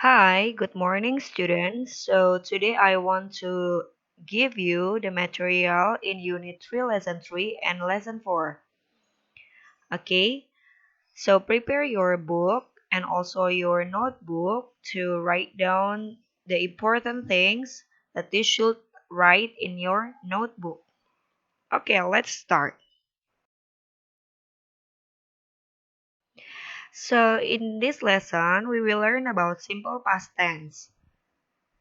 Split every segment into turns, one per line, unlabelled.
Hi, good morning, students. So today I want to give you the material in Unit 3, Lesson 3, and Lesson 4. Okay, so prepare your book and also your notebook to write down the important things that you should write in your notebook. Okay, let's start. So in this lesson, we will learn about simple past tense.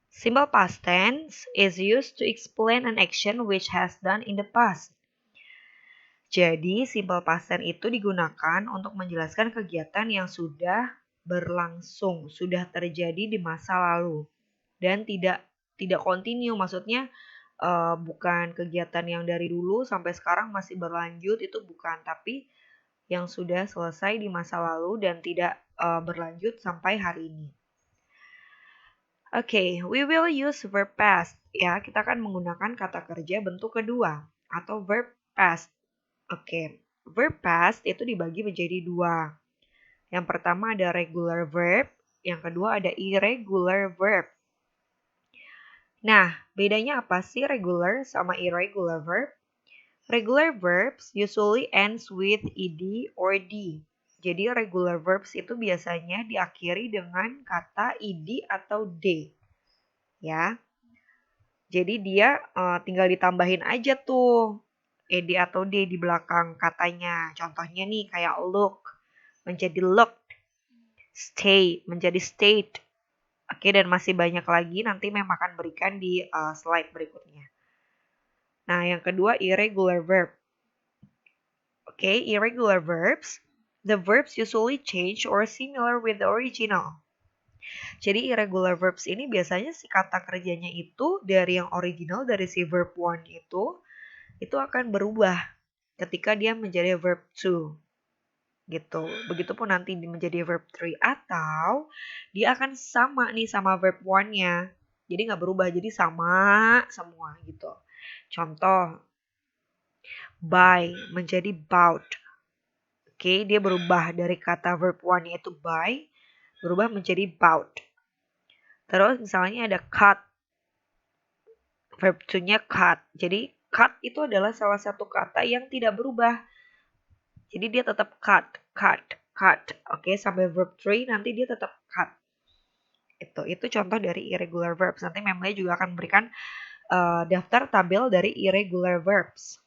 Simple past tense is used to explain an action which has done in the past. Jadi, simple past tense itu digunakan untuk menjelaskan kegiatan yang sudah berlangsung, sudah terjadi di masa lalu dan tidak continue. Maksudnya bukan kegiatan yang dari dulu sampai sekarang masih berlanjut, itu bukan, tapi yang sudah selesai di masa lalu dan tidak berlanjut sampai hari ini. Oke, we will use verb past. Ya, kita akan menggunakan kata kerja bentuk kedua atau verb past. Oke, verb past itu dibagi menjadi dua. Yang pertama ada regular verb, yang kedua ada irregular verb. Nah, bedanya apa sih regular sama irregular verb? Regular verbs usually ends with ed or d. Jadi regular verbs itu biasanya diakhiri dengan kata ed atau d. Ya. Jadi dia tinggal ditambahin aja tuh ed atau d di belakang katanya. Contohnya nih kayak look menjadi looked, stay menjadi stayed. Oke, dan masih banyak lagi nanti memang akan berikan di slide berikutnya. Nah, yang kedua irregular verb. Oke, irregular verbs. The verbs usually change or similar with the original. Jadi irregular verbs ini biasanya si kata kerjanya itu dari yang original dari si verb one itu akan berubah ketika dia menjadi verb to. Gitu. Begitupun nanti menjadi verb 3 atau dia akan sama nih sama verb one-nya. Jadi nggak berubah, jadi sama semua gitu. Contoh, buy menjadi bought. Oke, dia berubah dari kata verb one yaitu buy, berubah menjadi bought. Terus misalnya ada cut, verb to-nya cut. Jadi cut itu adalah salah satu kata yang tidak berubah. Jadi dia tetap cut, cut, cut. Oke, sampai verb 3 nanti dia tetap cut. Itu contoh dari irregular verbs. Nanti memangnya juga akan memberikan daftar tabel dari irregular verbs.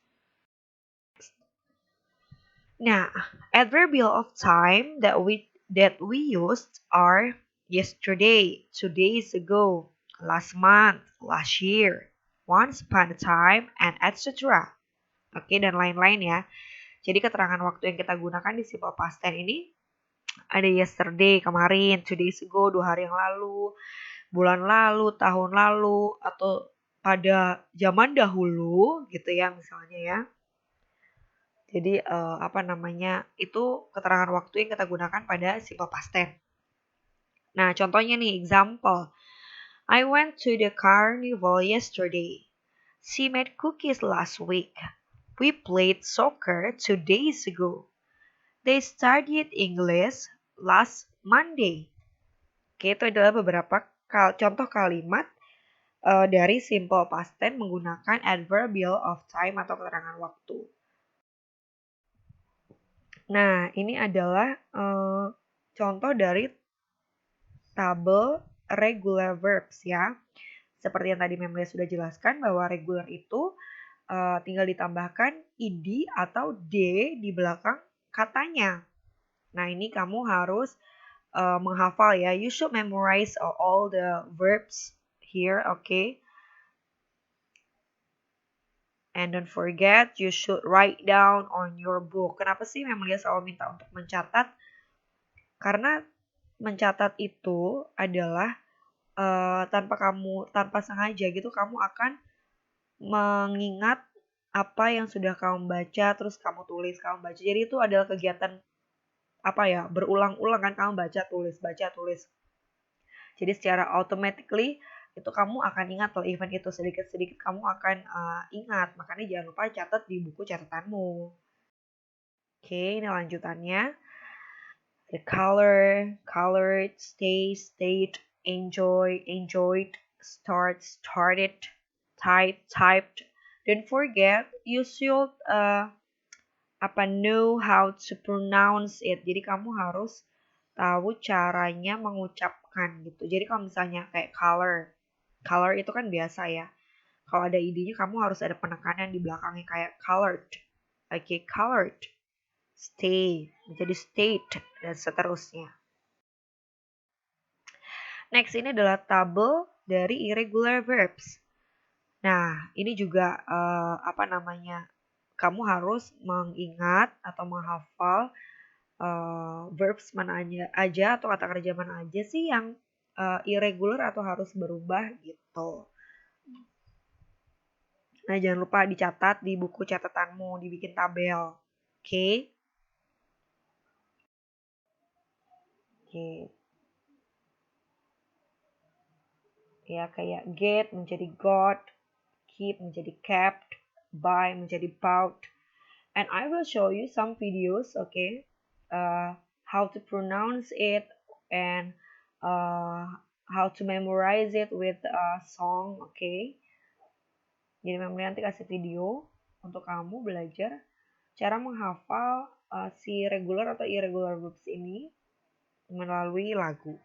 Nah, adverbial of time that we used are yesterday, 2 days ago, last month, last year, once upon a time, and etc. Oke, dan lain-lain ya. Jadi keterangan waktu yang kita gunakan di simple past tense ini ada yesterday, kemarin, 2 days ago, 2 hari yang lalu, bulan lalu, tahun lalu, atau pada zaman dahulu gitu ya misalnya ya. Jadi itu keterangan waktu yang kita gunakan pada simple past tense. Nah, contohnya nih, example. I went to the carnival yesterday. She made cookies last week. We played soccer 2 days ago. They studied English last Monday. Oke, itu adalah beberapa contoh kalimat dari simple past tense menggunakan adverbial of time atau keterangan waktu. Nah, ini adalah contoh dari tabel regular verbs ya. Seperti yang tadi Memlia sudah jelaskan bahwa regular itu tinggal ditambahkan ed atau d di belakang katanya. Nah, ini kamu harus menghafal ya. You should memorize all the verbs here, okay? And don't forget, you should write down on your book. Kenapa sih Memlia selalu minta untuk mencatat? Karena mencatat itu adalah tanpa sengaja gitu kamu akan mengingat apa yang sudah kamu baca terus kamu tulis, kamu baca. Jadi itu adalah kegiatan berulang-ulang kan kamu baca tulis. Jadi secara automatically itu kamu akan ingat loh event itu sedikit-sedikit kamu akan ingat. Makanya jangan lupa catat di buku catatanmu. Oke, ini lanjutannya. The color, colored, stay, stayed, enjoy, enjoyed, start, started, typed. Don't forget, you should know how to pronounce it. Jadi kamu harus tahu caranya mengucapkan gitu. Jadi kalau misalnya kayak color itu kan biasa ya. Kalau ada idenya kamu harus ada penekanan di belakangnya kayak colored. Oke, colored. Stay menjadi state dan seterusnya. Next ini adalah tabel dari irregular verbs. Nah, ini juga apa namanya? Kamu harus mengingat atau menghafal verbs mana aja atau kata kerja mana aja sih yang irregular atau harus berubah gitu. Nah, jangan lupa dicatat di buku catatanmu, dibikin tabel. Oke? Oke. Ya, kayak get menjadi got, keep menjadi kept, buy menjadi bought. And I will show you some videos, okay? How to pronounce it and how to memorize it with a song, okay? Jadi memang nanti kasih video untuk kamu belajar cara menghafal si regular atau irregular verbs ini melalui lagu.